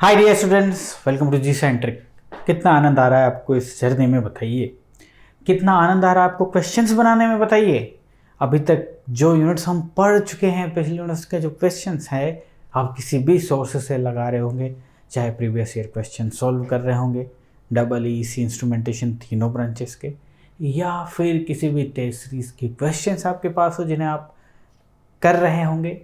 Hi dear students, welcome to G centric. कितना आनंद आ रहा है आपको इस जर्नी में बताइए। कितना आनंद आ रहा है आपको क्वेश्चंस बनाने में बताइए। अभी तक जो यूनिट्स हम पढ़ चुके हैं, पिछले यूनिट्स के जो क्वेश्चंस हैं आप किसी भी सोर्स से लगा रहे होंगे, चाहे प्रीवियस ईयर क्वेश्चन सॉल्व कर रहे होंगे डबल ई सी इंस्ट्रूमेंटेशन तीनों ब्रांचेस के, या फिर किसी भी टेस्ट सीरीज के क्वेश्चंस आपके पास हो जिन्हें आप कर रहे होंगे।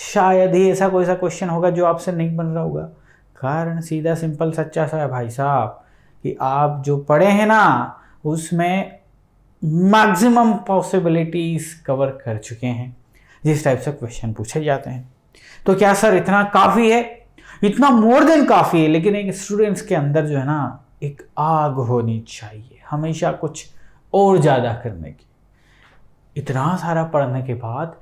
शायद ही ऐसा कोई सा क्वेश्चन होगा जो आपसे नहीं बन रहा होगा। कारण सीधा सिंपल सच्चा सा है भाई साहब कि आप जो पढ़े हैं ना उसमें मैक्सिमम पॉसिबिलिटीज कवर कर चुके हैं जिस टाइप से क्वेश्चन पूछे जाते हैं। तो क्या सर इतना काफ़ी है? इतना मोर देन काफ़ी है, लेकिन एक स्टूडेंट्स के अंदर जो है ना एक आग होनी चाहिए हमेशा कुछ और ज़्यादा करने की। इतना सारा पढ़ने के बाद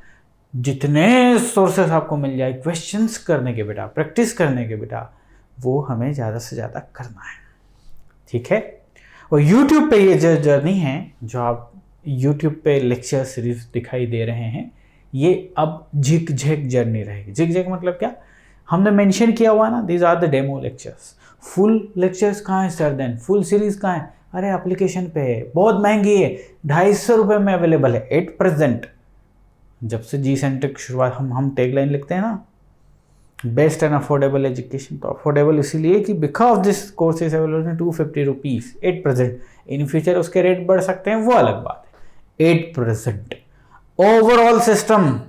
जितने सोर्सेस आपको मिल जाए क्वेश्चंस करने के बेटा, प्रैक्टिस करने के बेटा, वो हमें ज़्यादा से ज़्यादा करना है, ठीक है। और YouTube पे ये जो जर्नी है, जो आप YouTube पे लेक्चर सीरीज दिखाई दे रहे हैं, ये अब झिक झिक जर्नी रहेगी। झिक झिक मतलब क्या? हमने मेंशन किया हुआ ना, these are the demo lectures. Full lectures कहाँ है सर? देन फुल सीरीज कहाँ है? अरे एप्लीकेशन पे है, बहुत महंगी है, 250 रुपये में अवेलेबल है एट प्रेजेंट। जब से जी सेंटर की शुरुआत हम टैगलाइन लिखते हैं ना, बेस्ट एंड अफोर्डेबल एजुकेशन, तो अफोर्डेबल इसीलिए कि because this course is available 250 rupees at present. In future उसके रेट बढ़ सकते हैं, वो अलग बात है। एट प्रेजेंट ओवरऑल सिस्टम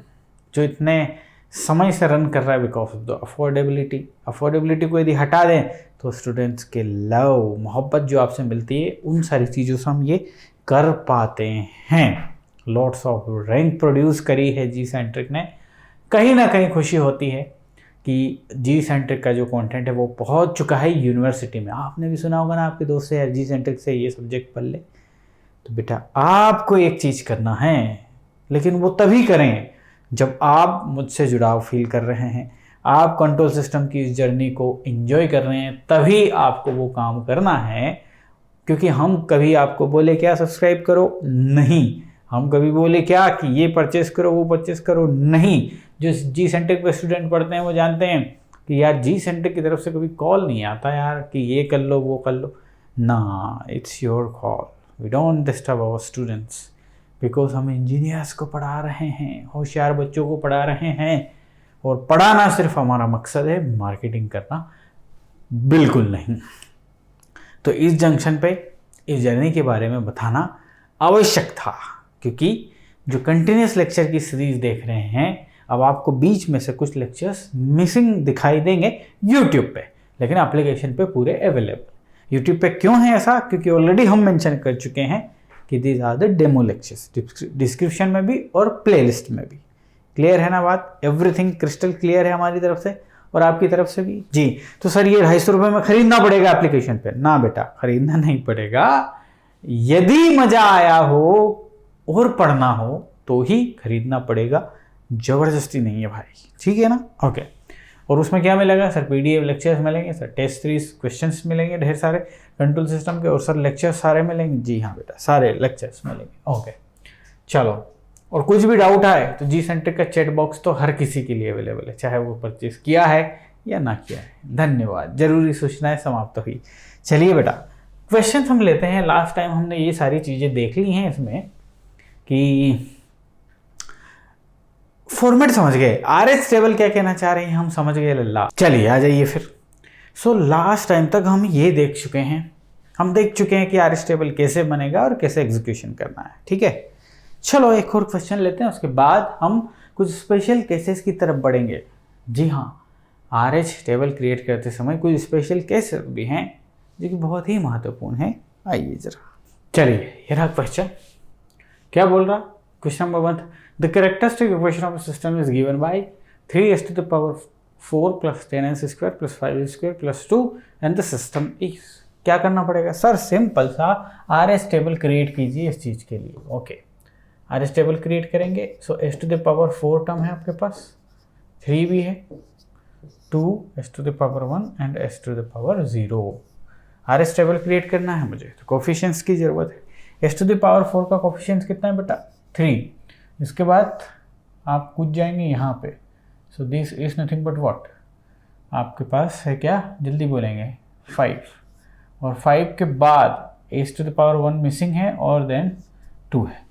जो इतने समय से रन कर रहा है because of the affordability. Affordability को यदि हटा दें तो स्टूडेंट्स के लव मोहब्बत जो आपसे मिलती है उन सारी चीज़ों से हम ये कर पाते हैं। लॉट्स ऑफ रैंक प्रोड्यूस करी है जी सेंट्रिक ने। कहीं ना कहीं खुशी होती है कि जी सेंट्रिक का जो कंटेंट है वो पहुंच चुका है यूनिवर्सिटी में। आपने भी सुना होगा ना आपके दोस्त से, यार जी सेंट्रिक से ये सब्जेक्ट पढ़ ले। तो बेटा आपको एक चीज़ करना है, लेकिन वो तभी करें जब आप मुझसे जुड़ाव फील कर रहे हैं, आप कंट्रोल सिस्टम की इस जर्नी को एंजॉय कर रहे हैं, तभी आपको वो काम करना है। क्योंकि हम कभी आपको बोले क्या सब्सक्राइब करो, नहीं। हम कभी बोले क्या कि ये परचेस करो वो परचेस करो, नहीं। जो जी सेंट्रिक पे स्टूडेंट पढ़ते हैं वो जानते हैं कि यार जी सेंट्रिक की तरफ से कभी कॉल नहीं आता यार कि ये कर लो वो कर लो ना। It's your call, we don't disturb our students, because हम इंजीनियर्स को पढ़ा रहे हैं, होशियार बच्चों को पढ़ा रहे हैं। और पढ़ाना सिर्फ हमारा मकसद है, मार्केटिंग करना बिल्कुल नहीं। तो इस जंक्शन पे इस जर्नी के बारे में बताना आवश्यक था, क्योंकि जो कंटिन्यूस लेक्चर की सीरीज देख रहे हैं, अब आपको बीच में से कुछ लेक्चर्स मिसिंग दिखाई देंगे यूट्यूब पे, लेकिन एप्लीकेशन पे पूरे अवेलेबल। यूट्यूब पे क्यों है ऐसा? क्योंकि ऑलरेडी हम मेंशन कर चुके हैं कि these are the demo lectures, description में भी और प्लेलिस्ट में भी। क्लियर है ना बात? एवरीथिंग क्रिस्टल क्लियर है हमारी तरफ से और आपकी तरफ से भी जी। तो सर ये 250 रुपये में खरीदना पड़ेगा एप्लीकेशन पे? ना बेटा, खरीदना नहीं पड़ेगा। यदि मजा आया हो और पढ़ना हो तो ही खरीदना पड़ेगा, जबरदस्ती नहीं है भाई, ठीक है ना? ओके। और उसमें क्या मिलेगा सर? पीडीएफ लेक्चर्स मिलेंगे सर, टेस्ट सीरीज क्वेश्चंस मिलेंगे ढेर सारे कंट्रोल सिस्टम के, और सर लेक्चर्स सारे मिलेंगे। जी हाँ बेटा, सारे लेक्चर्स मिलेंगे। ओके चलो, और कुछ भी डाउट आए तो जी सेंट्रिक का चैट बॉक्स तो हर किसी के लिए अवेलेबल है, चाहे वो परचेज किया है या ना किया है। धन्यवाद, जरूरी सूचनाएं समाप्त हुई। चलिए बेटा क्वेश्चन हम लेते हैं। लास्ट टाइम हमने ये सारी चीज़ें देख ली हैं इसमें कि फॉर्मेट समझ गए, आरएस टेबल क्या कहना चाह रहे हैं हम समझ गए लल्ला। चलिए आ जाइए फिर। सो लास्ट टाइम तक हम ये देख चुके हैं, हम देख चुके हैं कि आरएस टेबल कैसे बनेगा और कैसे एग्जीक्यूशन करना है, ठीक है। चलो एक और क्वेश्चन लेते हैं, उसके बाद हम कुछ स्पेशल केसेस की तरफ बढ़ेंगे। जी हाँ, आरएस टेबल क्रिएट करते समय कुछ स्पेशल केसेस भी हैं जो कि बहुत ही महत्वपूर्ण है। आइए जरा, चलिए ये रहा क्वेश्चन। क्या बोल रहा? Question number 1, the characteristic equation of system is given by 3s to the power 4 plus 10s square plus 5s square plus 2 and the system is. क्या करना पड़ेगा सर? सिंपल सा आरएस टेबल क्रिएट कीजिए इस चीज़ के लिए। ओके, आरएस टेबल क्रिएट करेंगे। सो s to the power 4 term है आपके पास, 3 भी है, 2s to the power 1 and s to the power 0। RS table create करना है मुझे, तो कोफिशिएंट्स की ज़रूरत है। s to the power 4 का कोफिशिएंट्स कितना है बेटा? 3। इसके बाद आप कूद जाएंगे यहाँ पे। सो this is nothing but what? आपके पास है क्या, जल्दी बोलेंगे, 5, और 5 के बाद a⁻1 मिसिंग है और देन 2 है।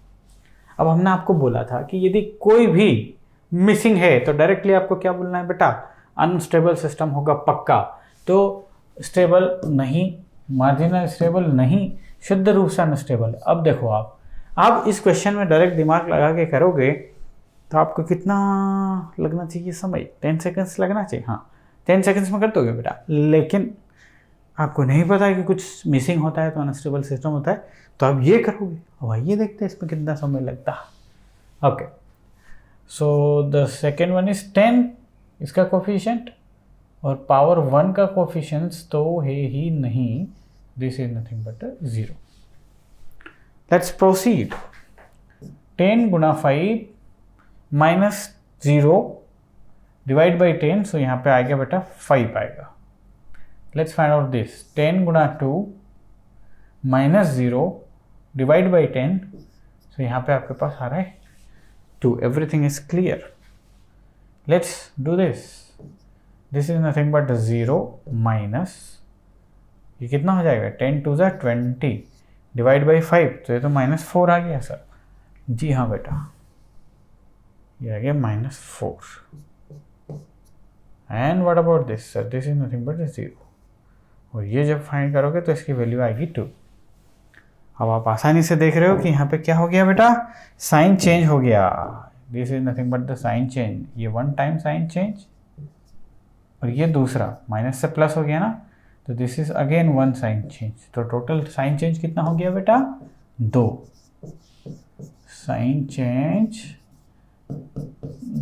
अब हमने आपको बोला था कि यदि कोई भी मिसिंग है तो डायरेक्टली आपको क्या बोलना है बेटा, अनस्टेबल सिस्टम होगा पक्का। तो स्टेबल नहीं, मार्जिनल स्टेबल नहीं, शुद्ध रूप से अनस्टेबल। अब देखो आप इस क्वेश्चन में डायरेक्ट दिमाग लगा के करोगे तो आपको कितना लगना चाहिए समय, 10 सेकंड्स लगना चाहिए। हाँ 10 सेकंड्स में कर दोगे बेटा, लेकिन आपको नहीं पता है कि कुछ मिसिंग होता है तो अनस्टेबल सिस्टम होता है, तो आप ये करोगे। अब आइए देखते हैं इसमें कितना समय लगता है। Okay, so the second one is 10 इसका कोफिशिएंट, और पावर 1 का कोफिशिएंट्स तो है ही नहीं, this is nothing but 0। Let's proceed. 10 Guna 5 minus 0 divide by 10, सो यहाँ पे आ गया बेटा 5 आएगा। Let's find out this. 10 Guna 2 minus 0 divide by 10, सो यहाँ पे आपके पास आ रहा है 2। Everything is clear. Let's do this. This is nothing but 0 minus, ये कितना हो जाएगा, 10 2 ज़ा 20 डिवाइड बाई 5, तो ये तो -4 आ गया सर। जी हाँ बेटा, ये आ गया -4। And what about this sir, this is nothing but 0, और ये जब फाइंड करोगे तो इसकी वैल्यू आएगी 2। अब आप आसानी से देख रहे हो कि यहाँ पे क्या हो गया बेटा, साइन चेंज हो गया। This is nothing but the sign change, ये 1 टाइम साइन चेंज, और ये दूसरा माइनस से प्लस हो गया ना, तो this is again 1 sign change. तो टोटल साइन चेंज कितना हो गया बेटा, 2 साइन चेंज,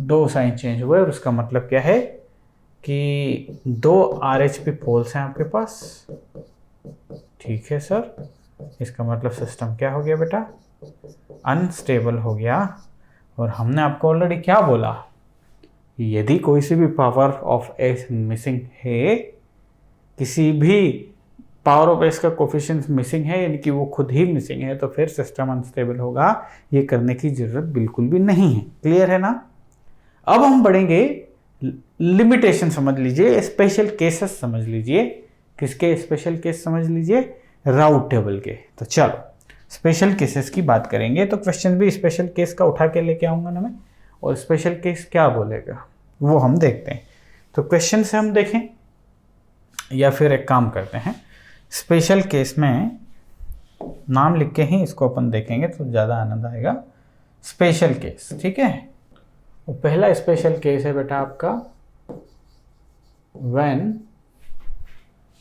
2 साइन चेंज हुए। और उसका मतलब क्या है कि 2 RHP पोल्स हैं आपके पास। ठीक है सर, इसका मतलब सिस्टम क्या हो गया बेटा, अनस्टेबल हो गया। और हमने आपको ऑलरेडी क्या बोला, यदि कोई सी भी पावर ऑफ एक्स मिसिंग है, किसी भी पावर ऑफ एक्स का कोफिशिएंट मिसिंग है, यानी कि वो खुद ही मिसिंग है, तो फिर सिस्टम अनस्टेबल होगा। ये करने की जरूरत बिल्कुल भी नहीं है। क्लियर है ना। अब हम बढ़ेंगे, लिमिटेशन समझ लीजिए, स्पेशल केसेस समझ लीजिए। किसके स्पेशल केस समझ लीजिए, राउट टेबल के। तो चलो स्पेशल केसेस की बात करेंगे। तो क्वेश्चन भी स्पेशल केस का उठा के लेके आऊंगा ना मैं, और स्पेशल केस क्या बोलेगा वो हम देखते हैं। तो क्वेश्चन से हम देखें, या फिर एक काम करते हैं, स्पेशल केस में नाम लिख के ही इसको अपन देखेंगे तो ज़्यादा आनंद आएगा। स्पेशल केस, ठीक है। तो पहला स्पेशल केस है बेटा आपका व्हेन,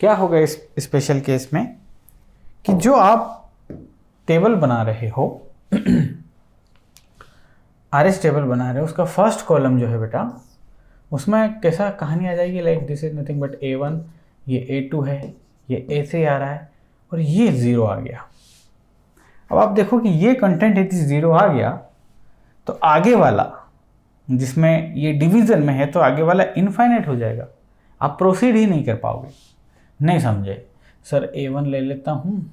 क्या होगा इस स्पेशल केस में, कि जो आप टेबल बना रहे हो, RS टेबल बना रहे हो, उसका फर्स्ट कॉलम जो है बेटा, उसमें कैसा कहानी आ जाएगी, like this is nothing but A1, ये A2 है, ये A3 आ रहा है, और ये 0 आ गया। अब आप देखो कि ये कंटेंट यदि 0 आ गया तो आगे वाला जिसमें ये डिवीजन में है, तो आगे वाला इनफाइनाइट हो जाएगा, आप प्रोसीड ही नहीं कर पाओगे। नहीं समझे सर, A1 ले लेता हूँ,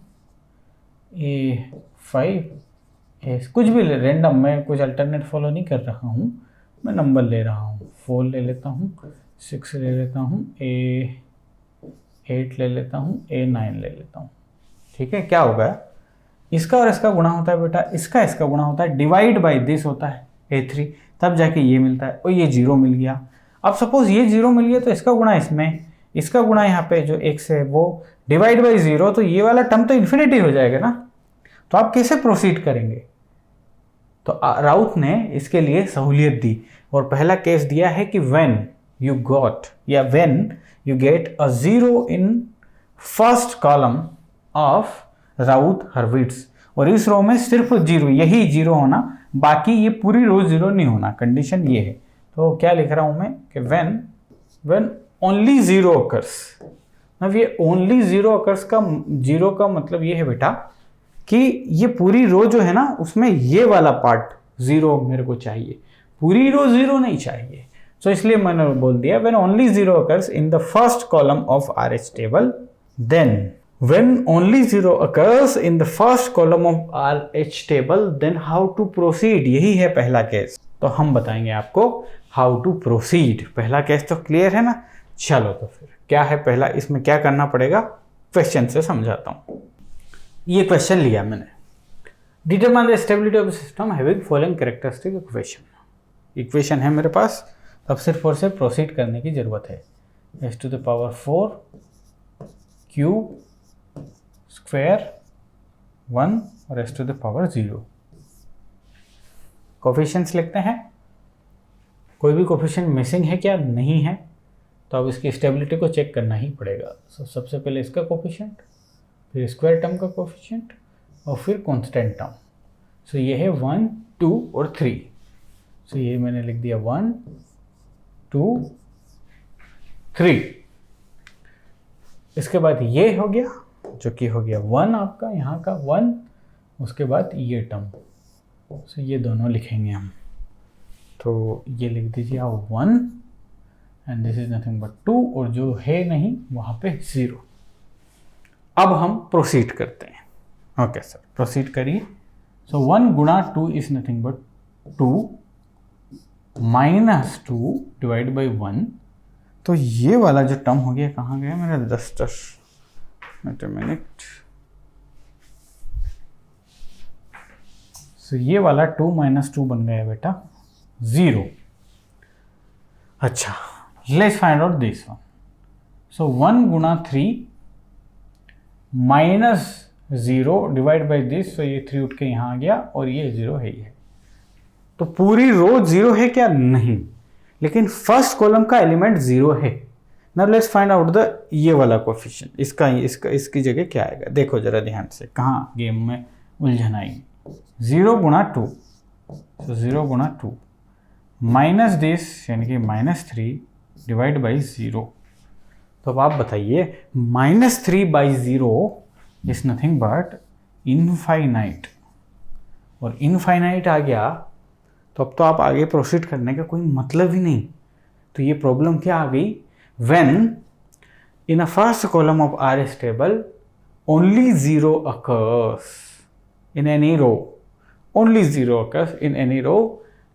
A5, कुछ भी रेंडम, मैं कुछ अल्टरनेट फॉलो नहीं कर रहा हूँ, मैं नंबर ले रहा हूँ। 4 ले लेता हूँ, 6 ले लेता हूँ, A8 ले लेता हूँ, A9 ले लेता हूँ। ठीक है, क्या होगा, इसका और इसका गुणा होता है बेटा, इसका गुणा होता है, डिवाइड बाई दिस होता है A3, तब जाके ये मिलता है, और ये 0 मिल गया। अब सपोज ये 0 मिल गया तो इसका गुणा इसमें, इसका गुणा यहाँ पे जो x है वो डिवाइड बाई 0, तो ये वाला टर्म तो इन्फिनिटी हो जाएगा ना। तो आप कैसे प्रोसीड करेंगे, तो राउथ ने इसके लिए सहूलियत दी, और पहला केस दिया है कि व्हेन यू गॉट, या when you get a 0 in first column of Routh Hurwitz, और इस रो में सिर्फ 0, यही 0 होना, बाकी ये पूरी रो 0 नहीं होना, कंडीशन ये है। तो क्या लिख रहा हूं मैं कि व्हेन ओनली 0 अकर्स। अब ये ओनली 0 अकर्स का 0 का मतलब ये है बेटा कि ये पूरी रो जो है ना, उसमें ये वाला पार्ट 0 मेरे को चाहिए, पूरी रो 0 नहीं चाहिए। तो इसलिए मैंने बोल दिया when only 0 occurs in the first column of RH table, then when only 0 occurs in the first column of RH table, then how to proceed, यही है पहला केस। तो हम बताएंगे आपको how to proceed। पहला केस तो क्लियर है ना। चलो तो फिर क्या है पहला, इसमें क्या करना पड़ेगा, क्वेश्चन से समझाता हूँ। ये क्वेश्चन लिया मैंने, determine the stability of system having following characteristic equation. Equation है मेरे पास, अब सिर्फ और सिर्फ प्रोसीड करने की जरूरत है। S to the power 4 cube square 1 और s to the power 0। Coefficients लिखते हैं, कोई भी कोफिशिएंट मिसिंग है क्या, नहीं है, तो अब इसकी स्टेबिलिटी को चेक करना ही पड़ेगा। सबसे पहले इसका कोफिशिएंट, फिर स्क्वायर टर्म का कोफिशिएंट और फिर कांस्टेंट टर्म। सो ये है 1 2 और 3। सो ये मैंने लिख दिया 1 2 3। इसके बाद ये हो गया, जो कि हो गया 1 आपका यहाँ का 1, उसके बाद ये टर्म। सो ये दोनों लिखेंगे हम, तो ये लिख दीजिए आप 1 and this is nothing but 2 और जो है नहीं वहाँ पे 0। अब हम प्रोसीड करते हैं। ओके सर, प्रोसीड करिए। सो 1 गुणा 2 is nothing but 2 minus 2 divide by 1। तो ये वाला जो टर्म हो गया, कहाँ गया मेरा डस्टर, मिनट। सो ये वाला 2 माइनस 2 बन गया बेटा 0। अच्छा, let's find out this one. So 1 गुणा 3 minus 0 divide by this. So ये 3 उठ के यहाँ आ गया और ये 0 है ही है। तो पूरी रो 0 है क्या, नहीं, लेकिन फर्स्ट कॉलम का एलिमेंट 0 है। Now let's find out the ये वाला कोफिशिएंट, इसकी जगह क्या आएगा, देखो जरा ध्यान से, कहाँ गेम में उलझन आई। 0 गुणा 2, सो 0 गुणा 2 माइनस दिस यानी कि -3 डिवाइड बाई 0। तो अब आप बताइए, -3 by 0 is nothing but infinite, और इनफाइनाइट आ गया तो अब तो आप आगे प्रोसीड करने का कोई मतलब ही नहीं। तो ये प्रॉब्लम क्या आ गई, when in a first column of R stable only 0 occurs in any row, only 0 occurs in any row,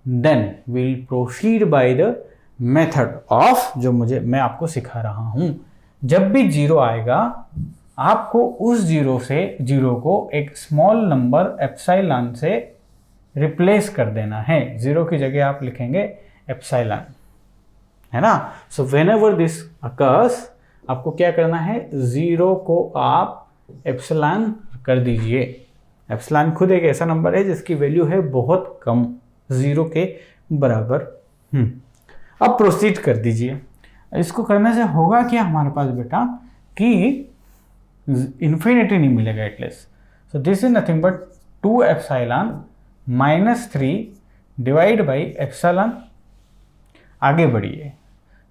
then we'll proceed by the method of, जो मैं आपको सिखा रहा हूं। जब भी 0 आएगा आपको उस 0 को एक स्मॉल नंबर एप्सिलॉन से रिप्लेस कर देना है। 0 की जगह आप लिखेंगे एप्सिलॉन, है ना। सो व्हेनेवर दिस अकर्स, आपको क्या करना है, 0 को आप एप्सिलॉन कर दीजिए। एप्सिलॉन खुद एक ऐसा नंबर है जिसकी वैल्यू है बहुत कम, 0 के बराबर। अब प्रोसीड कर दीजिए। इसको करने से होगा क्या हमारे पास बेटा, कि इन्फिनिटी नहीं मिलेगा at least. So this is nothing but 2 epsilon -3 divide by epsilon. आगे बढ़िए।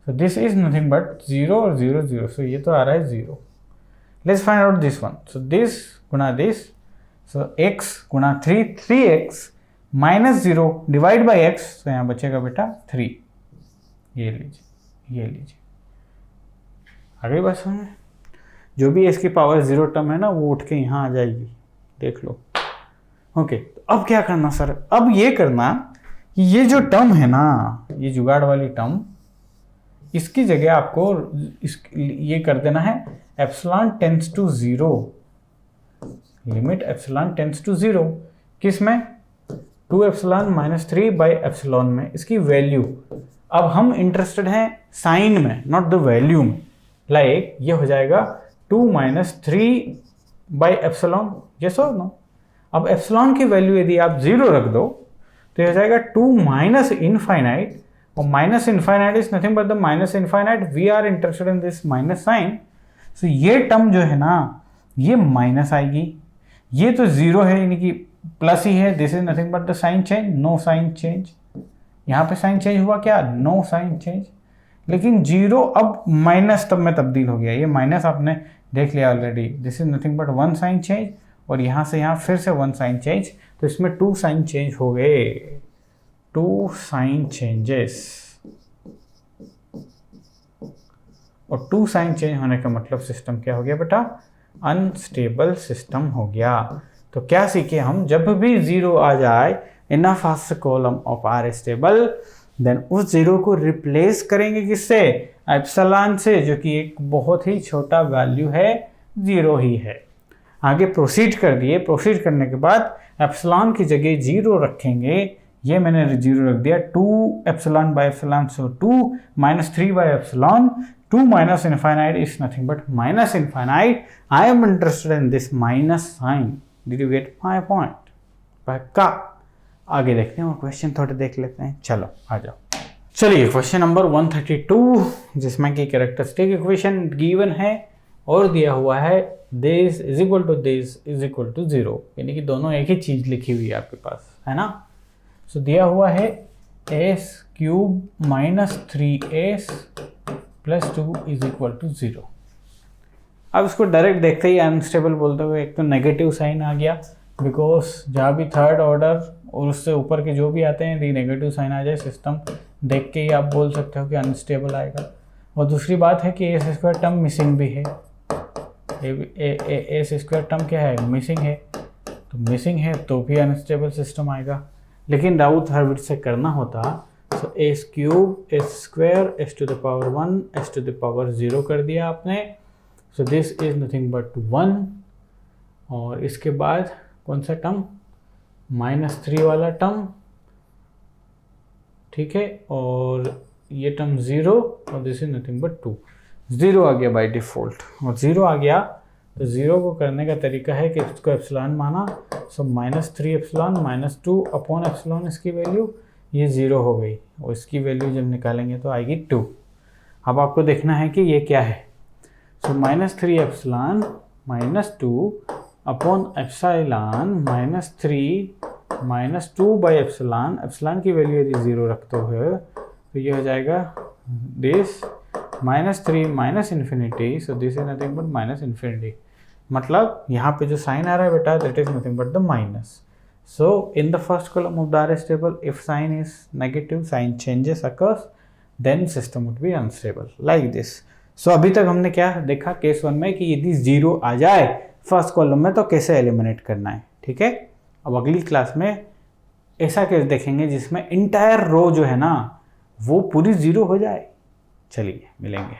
सो दिस इज नथिंग बट 0 और 0 0। सो ये तो आ रहा है 0। Let's find out this one. So this गुणा दिस, सो x गुणा 3 3x minus 0 divide by x। तो यहाँ बचेगा बेटा 3। ये लीजिए, ये लीजिए, आगे बात समझ। जो भी इसकी पावर 0 टर्म है ना, वो उठ के यहाँ आ जाएगी, देख लो। ओके, तो अब क्या करना सर, अब ये करना कि ये जो टर्म है ना, ये जुगाड़ वाली टर्म, इसकी जगह आपको ये कर देना है epsilon tends to 0, limit epsilon tends to 0। किस में, 2 एप्सिलॉन -3 बाई एप्सिलॉन में, इसकी वैल्यू। अब हम इंटरेस्टेड हैं साइन में, नॉट द वैल्यू में। लाइक ये हो जाएगा 2 - 3 बाई एप्सिलॉन, यस और नो। अब एप्सिलॉन की वैल्यू यदि आप 0 रख दो तो ये हो जाएगा 2 माइनस इनफाइनाइट, और minus infinite is nothing but the minus infinite. We are interested in this minus sign. So ये टर्म जो है ना, ये माइनस आएगी, ये तो 0 है यानी कि प्लस ही है। This is nothing but the sign change, no sign change. यहाँ पे साइन चेंज हुआ क्या, नो साइन चेंज। लेकिन 0 अब माइनस तब में तब्दील हो गया, ये माइनस आपने देख लिया already. This is nothing but 1 sign change, और यहाँ से यहाँ फिर से 1 साइन चेंज। तो इसमें 2 साइन चेंज हो गए, 2 साइन चेंजेस। और 2 साइन चेंज होने का मतलब सिस्टम क्या हो गया बेटा, अनस्टेबल सिस्टम हो गया। तो क्या सीखे हम, जब भी 0 आ जाए in a first column of R stable, then उस 0 को रिप्लेस करेंगे किससे, एप्सिलॉन से, जो कि एक बहुत ही छोटा वैल्यू है, 0 ही है। आगे प्रोसीड कर दिए। प्रोसीड करने के बाद एप्सिलॉन की जगह 0 रखेंगे। ये मैंने 0 रख दिया। 2 epsilon by epsilon, so 2 minus 3 by epsilon. 2 minus infinite is nothing but minus infinite. I am interested in this minus sign. Did you get my point? पक्का। आगे देखते हैं और क्वेश्चन थोड़े देख लेते हैं। चलो आ जाओ। चलिए क्वेश्चन नंबर 132, जिसमें कि कैरेक्टरिस्टिक इक्वेशन गिवन है और दिया हुआ है this is equal to this is equal to 0, यानी कि दोनों एक ही चीज लिखी हुई है आपके पास, है ना। सो दिया हुआ है s cube minus 3s plus 2 is equal to 0। अब इसको डायरेक्ट देखते ही अनस्टेबल बोलते हुए एक तो नेगेटिव साइन आ गया, बिकॉज जहाँ भी थर्ड ऑर्डर और उससे ऊपर के जो भी आते हैं यदि नेगेटिव साइन आ जाए, सिस्टम देख के ही आप बोल सकते हो कि अनस्टेबल आएगा। और दूसरी बात है कि एस स्क्वायर टर्म मिसिंग भी है। एस स्क्वायर टर्म क्या है? मिसिंग है। तो मिसिंग है तो भी अनस्टेबल सिस्टम आएगा। लेकिन राउथ हर्विट्ज से करना होता, so S cube S square S to the power 1 S to the power 0 कर दिया आपने। So this is nothing but 1। और इसके बाद कौन सा टर्म? -3 वाला टर्म, ठीक है। और ये टर्म 0 और दिस इज नथिंग बट 2। 0 आ गया बाय डिफ़ॉल्ट। और 0 आ गया तो 0 को करने का तरीका है कि इसको एप्सिलॉन माना। सो -3 एप्सिलॉन -2 अपॉन एप्सिलॉन, इसकी वैल्यू ये 0 हो गई। और इसकी वैल्यू जब निकालेंगे तो आएगी 2। अब आपको देखना है कि ये क्या है। So -3 epsilon -2 upon epsilon -3 -2 by epsilon. Epsilon की वैल्यू यदि 0 रखते हुए तो ये हो जाएगा this -3 minus infinity. So this is nothing but minus infinity. मतलब यहाँ पे जो साइन आ रहा है बेटा, that is nothing but the minus. So in the first column of the RS table, if sign is negative, sign changes occurs, then system would be unstable like this. So अभी तक हमने क्या देखा case 1 में कि यदि 0 आ जाए फर्स्ट कॉलम में तो कैसे एलिमिनेट करना है, ठीक है। अब अगली क्लास में ऐसा केस देखेंगे जिसमें इंटायर रो जो है ना वो पूरी 0 हो जाए। चलिए मिलेंगे।